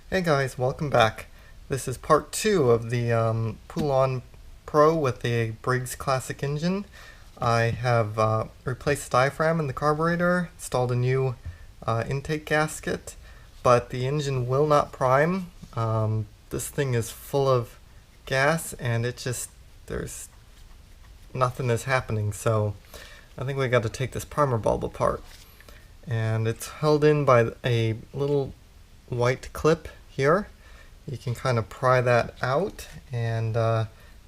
Hey guys, welcome back. This is part 2 of the Poulan Pro with the Briggs Classic engine. I have replaced the diaphragm in the carburetor, installed a new intake gasket, but the engine will not prime. This thing is full of gas and there's nothing is happening, so I think we got to take this primer bulb apart. And it's held in by a little white clip here. You can kind of pry that out and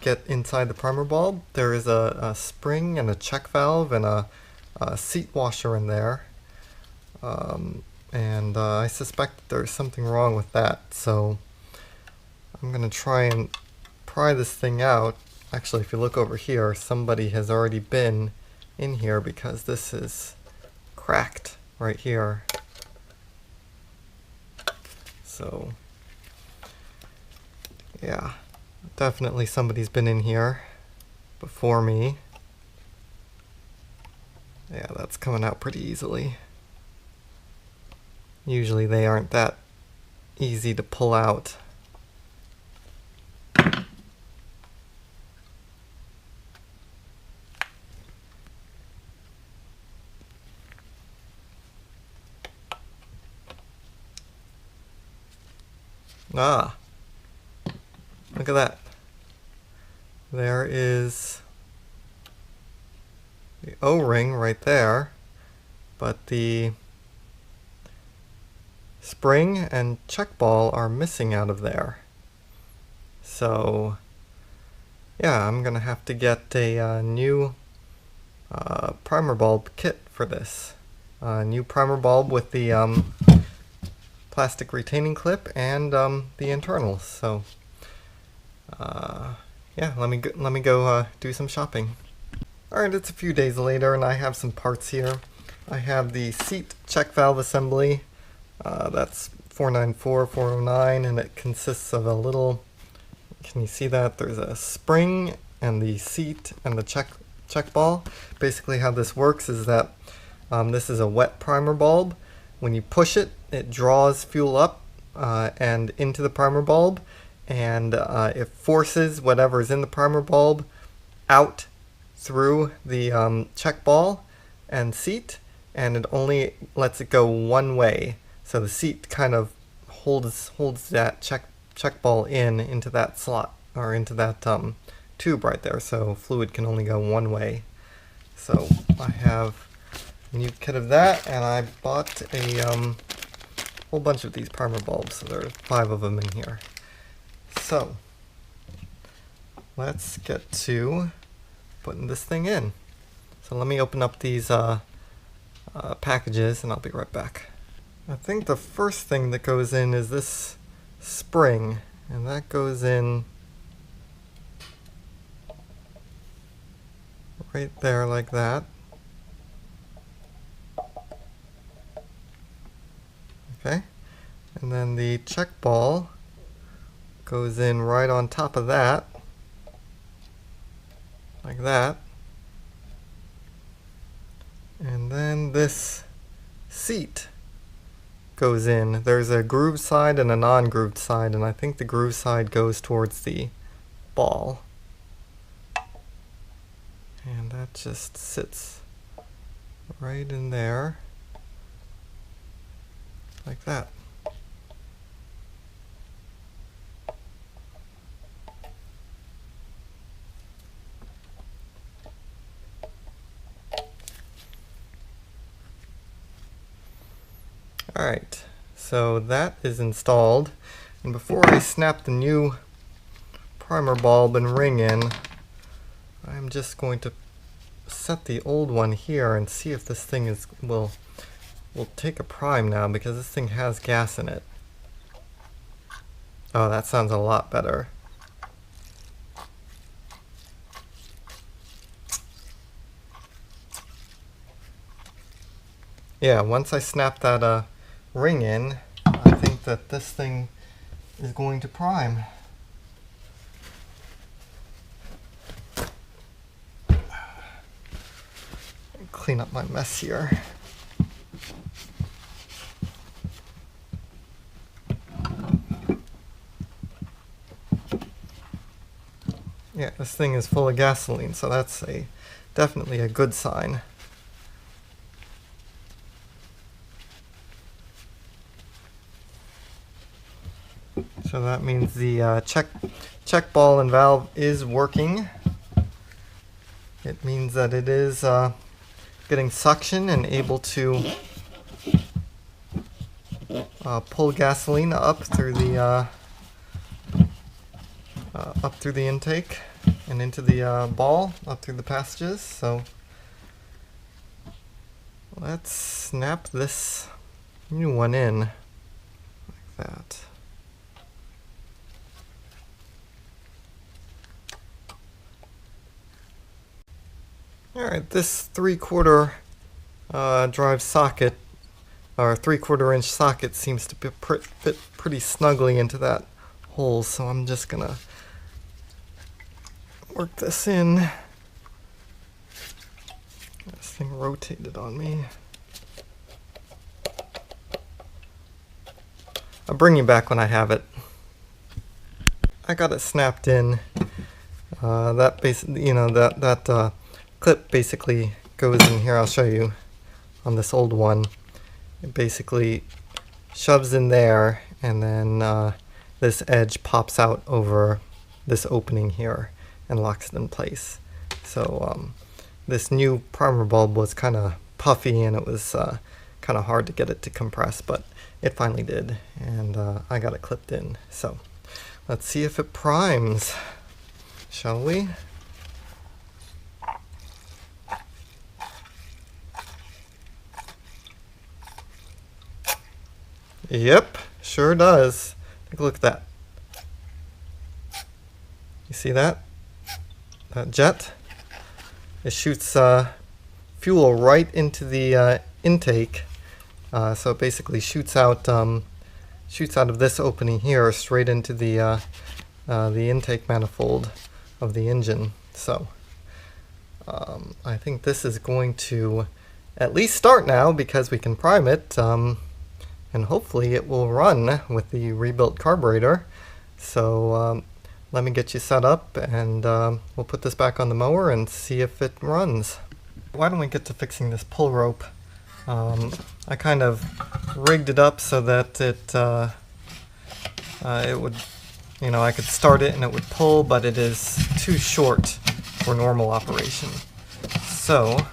get inside the primer bulb. There is a spring and a check valve and a seat washer in there. I suspect there's something wrong with that, so I'm going to try and pry this thing out. Actually, if you look over here, somebody has already been in here because this is cracked right here. So, yeah, definitely somebody's been in here before me. Yeah, that's coming out pretty easily. Usually they aren't that easy to pull out. Ah, look at that. There is the O-ring right there, but the spring and check ball are missing out of there. So, yeah, I'm gonna have to get a new primer bulb kit for this. New primer bulb with the plastic retaining clip and the internals. So, yeah, let me go do some shopping. Alright, it's a few days later and I have some parts here. I have the seat check valve assembly. That's 494, 409, and it consists of a little, can you see that? There's a spring and the seat and the check ball. Basically how this works is that this is a wet primer bulb. When you push it, it draws fuel up and into the primer bulb, and it forces whatever's in the primer bulb out through the check ball and seat, and it only lets it go one way. So the seat kind of holds that check ball into that slot, or into that tube right there, so fluid can only go one way. So I have a new kit of that, and I bought a whole bunch of these primer bulbs, so there are 5 of them in here. So let's get to putting this thing in. So let me open up these packages and I'll be right back. I think the first thing that goes in is this spring, and that goes in right there like that. Okay, and then the check ball goes in right on top of that, like that. And then this seat goes in. There's a grooved side and a non-grooved side, and I think the grooved side goes towards the ball. And that just sits right in there, like that. Alright, so that is installed, and before I snap the new primer bulb and ring in, I'm just going to set the old one here and see if this thing will take a prime now, because this thing has gas in it. Oh, that sounds a lot better. Yeah, once I snap that ring in, I think that this thing is going to prime. Clean up my mess here. Yeah, this thing is full of gasoline, so that's definitely a good sign. So that means the check ball and valve is working. It means that it is getting suction and able to pull gasoline up through the intake and into the ball, up through the passages. So let's snap this new one in like that. Alright, this 3/4 drive socket, or 3/4 inch socket, seems to fit pretty snugly into that hole, so I'm just gonna work this in. This thing rotated on me. I'll bring you back when I have it. I got it snapped in. That basically, that clip basically goes in here. I'll show you on this old one. It basically shoves in there, and then this edge pops out over this opening here and locks it in place. So this new primer bulb was kind of puffy, and it was kind of hard to get it to compress, but it finally did, and I got it clipped in. So let's see if it primes, shall we? Yep, sure does. Take a look at that. You see that? That jet? It shoots fuel right into the intake. So it basically shoots out of this opening here straight into the intake manifold of the engine. So I think this is going to at least start now, because we can prime it. And hopefully it will run with the rebuilt carburetor. So let me get you set up, and we'll put this back on the mower and see if it runs. Why don't we get to fixing this pull rope? I kind of rigged it up so that it would, I could start it and it would pull, but it is too short for normal operation. So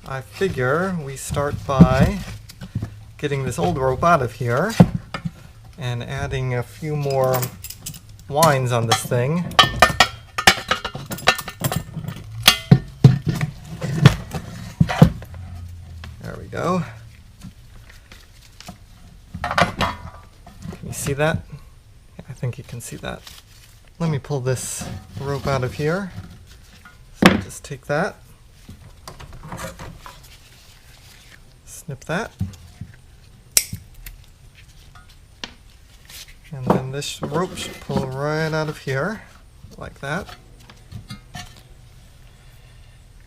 I figure we start by getting this old rope out of here and adding a few more winds on this thing. There we go. Can you see that? Yeah, I think you can see that. Let me pull this rope out of here. So I'll just take that, snip that. And then this rope should pull right out of here, like that.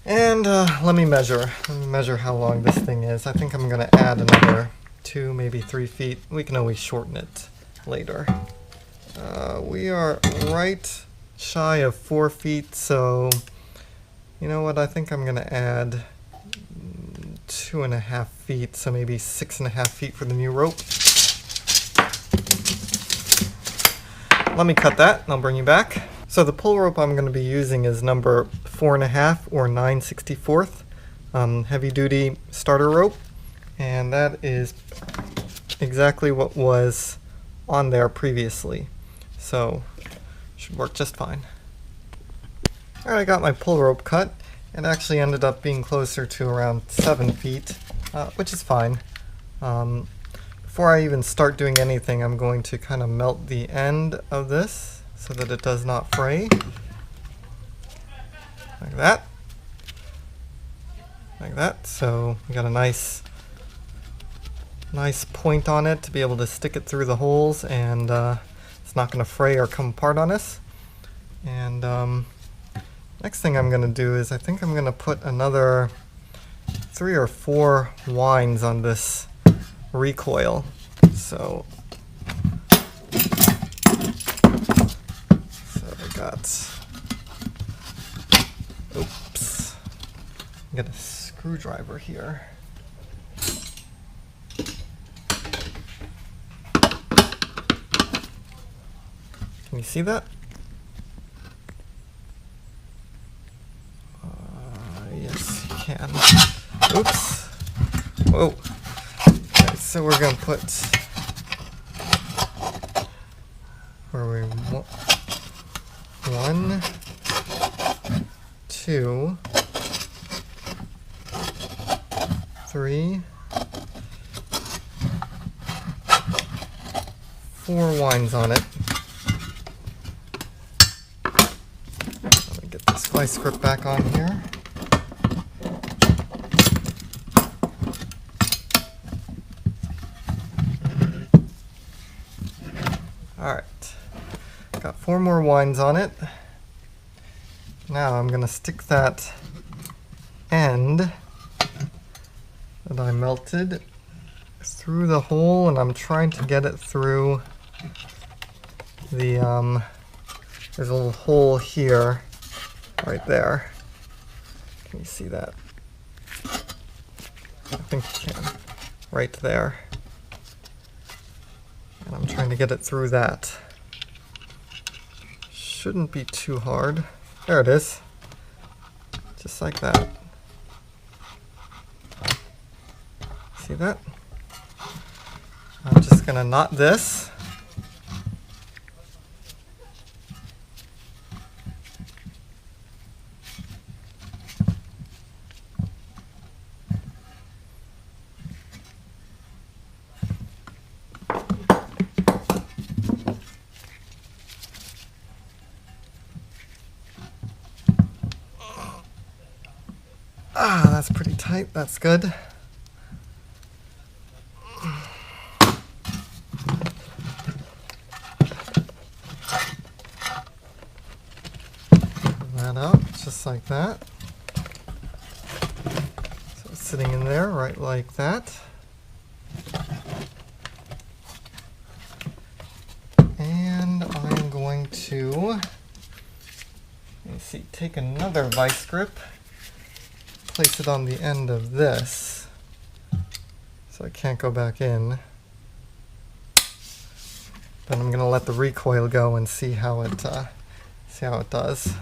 And let me measure how long this thing is. I think I'm going to add another 2, maybe 3 feet. We can always shorten it later. We are right shy of 4 feet, so you know what? I think I'm going to add 2.5 feet, so maybe 6.5 feet for the new rope. Let me cut that and I'll bring you back. So the pull rope I'm going to be using is number 4.5 or 9/64 heavy duty starter rope, and that is exactly what was on there previously, so should work just fine. Alright, I got my pull rope cut. It actually ended up being closer to around 7 feet, which is fine. Before I even start doing anything, I'm going to kind of melt the end of this so that it does not fray. Like that. Like that. So we got a nice point on it to be able to stick it through the holes, and it's not going to fray or come apart on us. And next thing I'm going to do is I think I'm going to put another 3 or 4 winds on this recoil. So we got that. Oops. Get a screwdriver here. Can you see that? Yes, you can. Oops. Whoa. Okay, so we're going to put where we want 1, 2, 3, 4 wines on it. Let me get this vice grip back on here. Alright, got 4 more wines on it. Now I'm going to stick that end that I melted through the hole, and I'm trying to get it through the, there's a little hole here, right there. Can you see that? I think you can. Right there. And I'm trying to get it through that. Shouldn't be too hard. There it is. Just like that. See that? I'm just gonna knot this. Ah, that's pretty tight. That's good. That out just like that. So it's sitting in there right like that. And I'm going to, let me see, take another vice grip, place it on the end of this so I can't go back in. Then I'm going to let the recoil go and see how it does.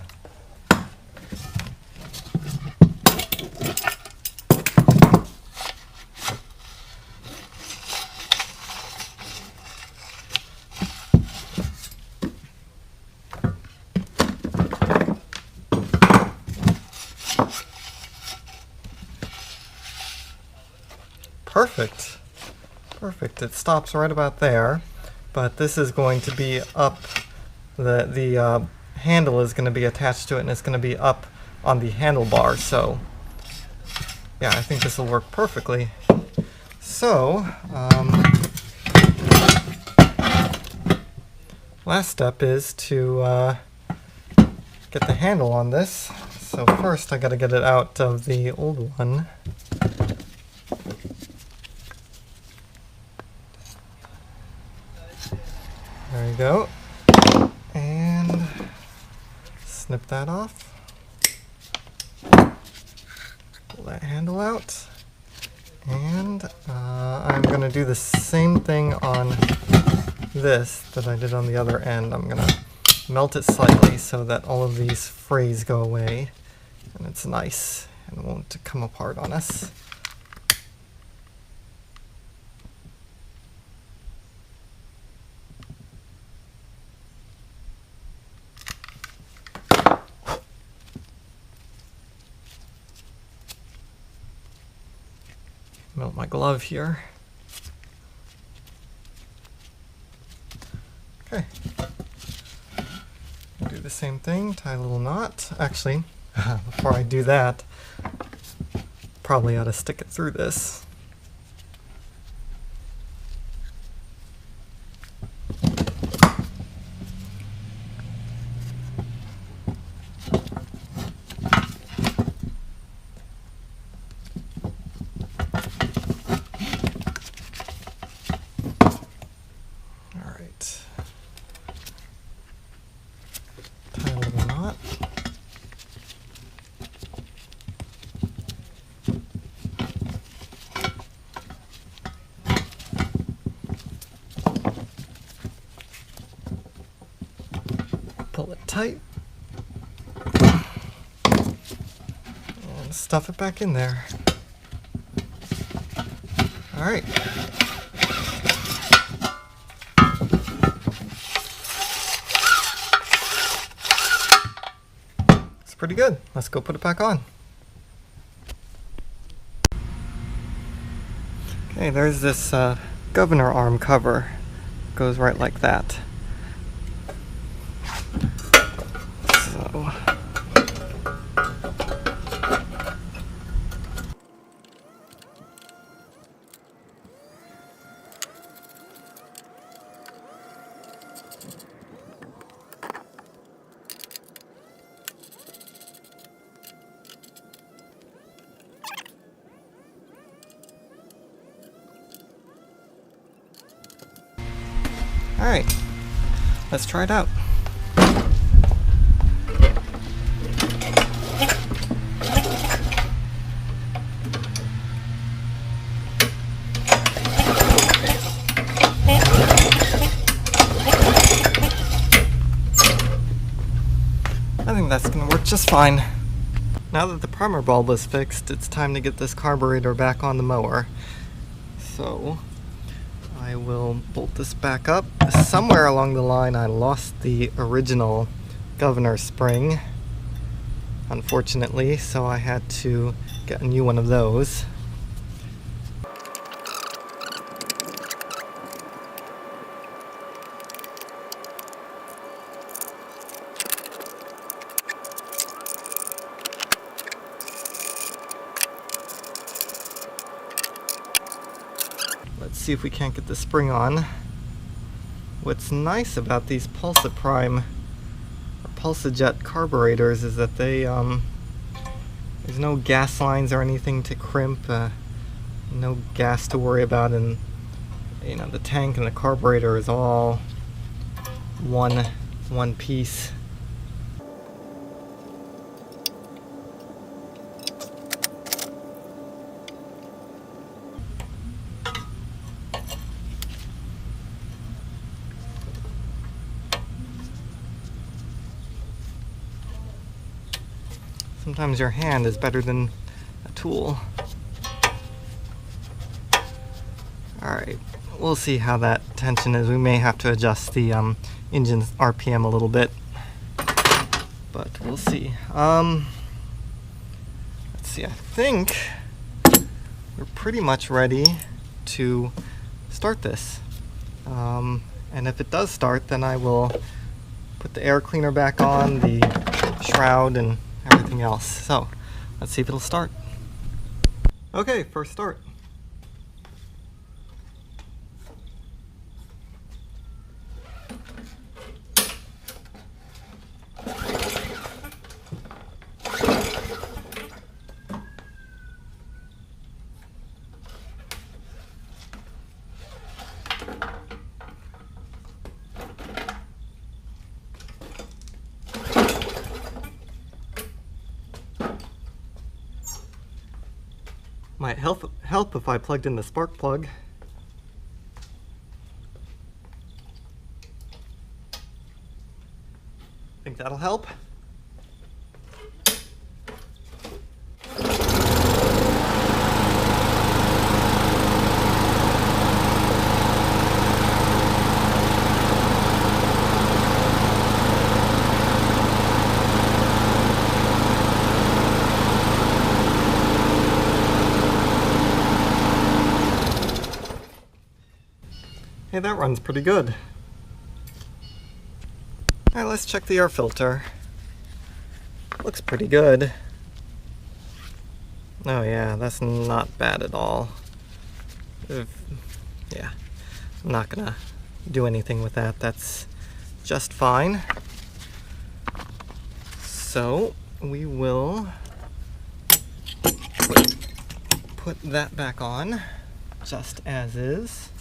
Perfect. Perfect. It stops right about there, but this is going to be up, the handle is going to be attached to it, and it's going to be up on the handlebar, so yeah, I think this will work perfectly. So, last step is to get the handle on this. So first I got to get it out of the old one. There you go. And snip that off. Pull that handle out. And I'm going to do the same thing on this that I did on the other end. I'm going to melt it slightly so that all of these frays go away. And it's nice and won't come apart on us. Melt my glove here. Okay. Do the same thing, tie a little knot. Actually, before I do that, probably ought to stick it through this. pull it tight, and stuff it back in there. All right. It's pretty good. Let's go put it back on. Okay, there's this governor arm cover. Goes right like that. So all right, let's try it out. I think that's going to work just fine. Now that the primer bulb is fixed, it's time to get this carburetor back on the mower. So I will bolt this back up. Somewhere along the line I lost the original governor spring, unfortunately, so I had to get a new one of those. Let's see if we can't get the spring on. What's nice about these Pulsa-Prime or Pulsa-Jet carburetors is that they there's no gas lines or anything to crimp, no gas to worry about, and you know the tank and the carburetor is all one piece. Sometimes your hand is better than a tool. Alright, we'll see how that tension is. We may have to adjust the engine's RPM a little bit, but we'll see. Let's see, I think we're pretty much ready to start this. And if it does start, then I will put the air cleaner back on, the shroud, and everything else. So let's see if it'll start. Okay, first start. Might help if I plugged in the spark plug. Think that'll help? Hey, that runs pretty good. Alright, let's check the air filter. Looks pretty good. Oh yeah, that's not bad at all. Yeah, I'm not gonna do anything with that. That's just fine. So we will put that back on just as is.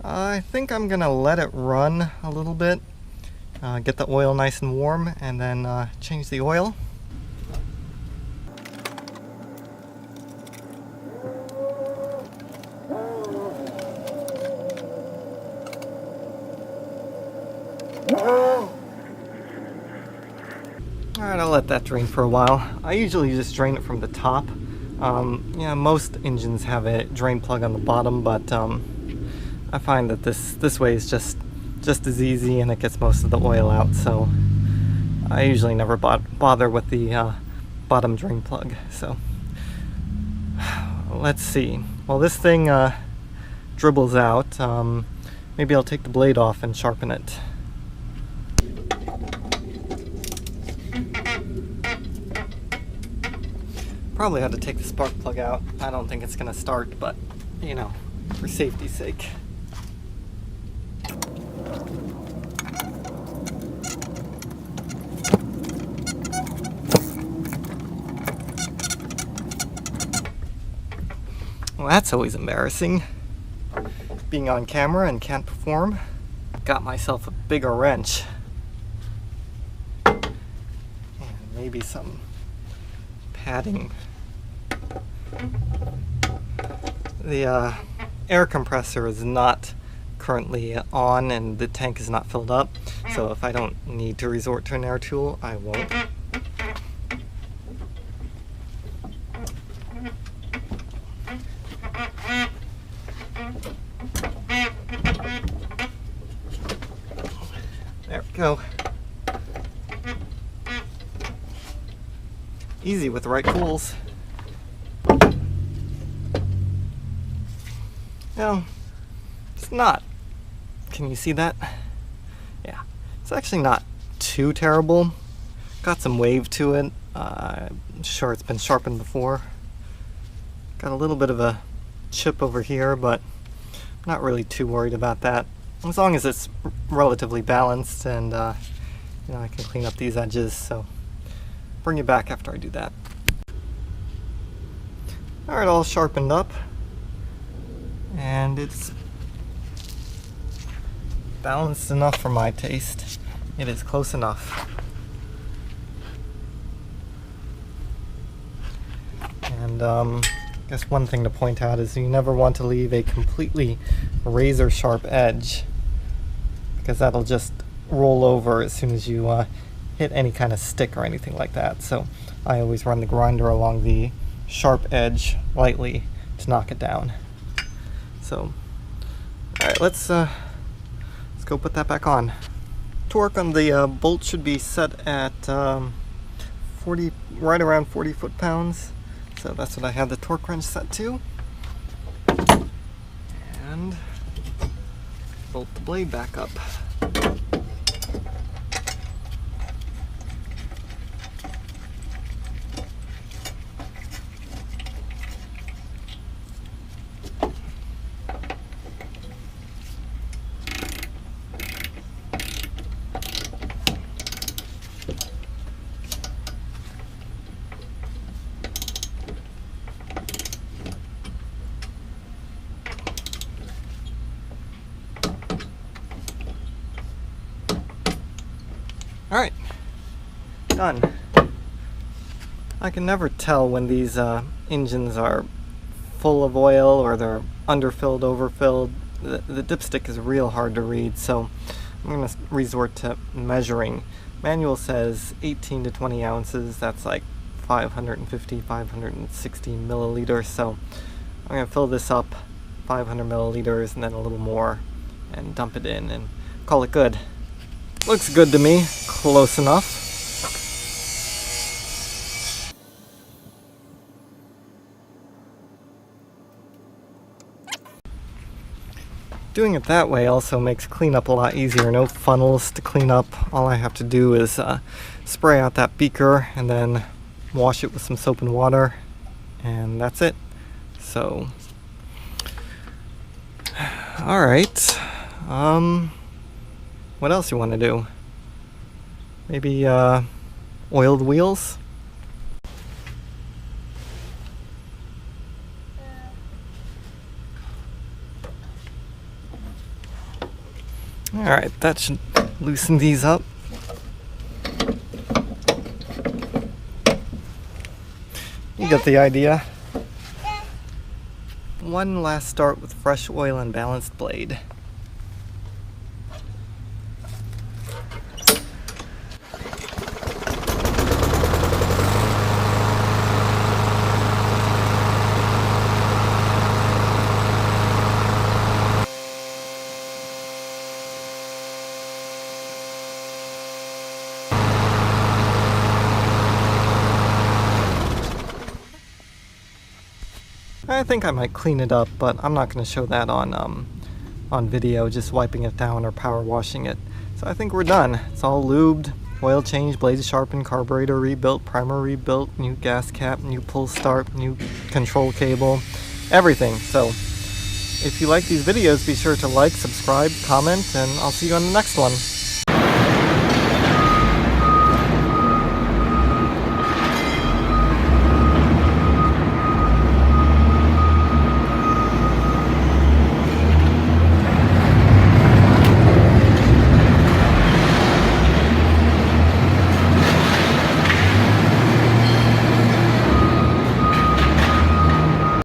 I think I'm gonna let it run a little bit, get the oil nice and warm, and then change the oil. let that drain for a while. I usually just drain it from the top. Yeah, most engines have a drain plug on the bottom, but I find that this way is just as easy, and it gets most of the oil out, so I usually never bother with the bottom drain plug. So let's see. Well, this thing dribbles out. Maybe I'll take the blade off and sharpen it. Probably had to take the spark plug out. I don't think it's gonna start, but you know, for safety's sake. Well, that's always embarrassing. Being on camera and can't perform. Got myself a bigger wrench. And maybe some padding. The air compressor is not currently on and the tank is not filled up, so if I don't need to resort to an air tool, I won't. There we go. Easy with the right tools. No, it's not. Can you see that? Yeah, it's actually not too terrible. Got some wave to it. I'm sure it's been sharpened before. Got a little bit of a chip over here, but I'm not really too worried about that. As long as it's relatively balanced, and you know, I can clean up these edges. So bring you back after I do that. All right, all sharpened up, and it's balanced enough for my taste. It is close enough. And I guess one thing to point out is you never want to leave a completely razor sharp edge, because that'll just roll over as soon as you hit any kind of stick or anything like that. So I always run the grinder along the sharp edge lightly to knock it down. So, all right, let's go put that back on. Torque on the bolt should be set at right around 40 foot-pounds. So that's what I have the torque wrench set to. And bolt the blade back up. Alright, done. I can never tell when these engines are full of oil or they're underfilled, overfilled. The dipstick is real hard to read, so I'm going to resort to measuring. Manual says 18 to 20 ounces, that's like 550, 560 milliliters, so I'm going to fill this up 500 milliliters and then a little more and dump it in and call it good. Looks good to me, close enough. Doing it that way also makes cleanup a lot easier. No funnels to clean up. All I have to do is spray out that beaker and then wash it with some soap and water, and that's it. So, all right. What else you want to do? Maybe oil the wheels? Alright, that should loosen these up. You get the idea. One last start with fresh oil and balanced blade. I think I might clean it up, but I'm not going to show that on video, just wiping it down or power washing it. So I think we're done. It's all lubed, oil change, blades sharpened, carburetor rebuilt, primer rebuilt, new gas cap, new pull start, new control cable, everything. So if you like these videos, be sure to like, subscribe, comment, and I'll see you on the next one.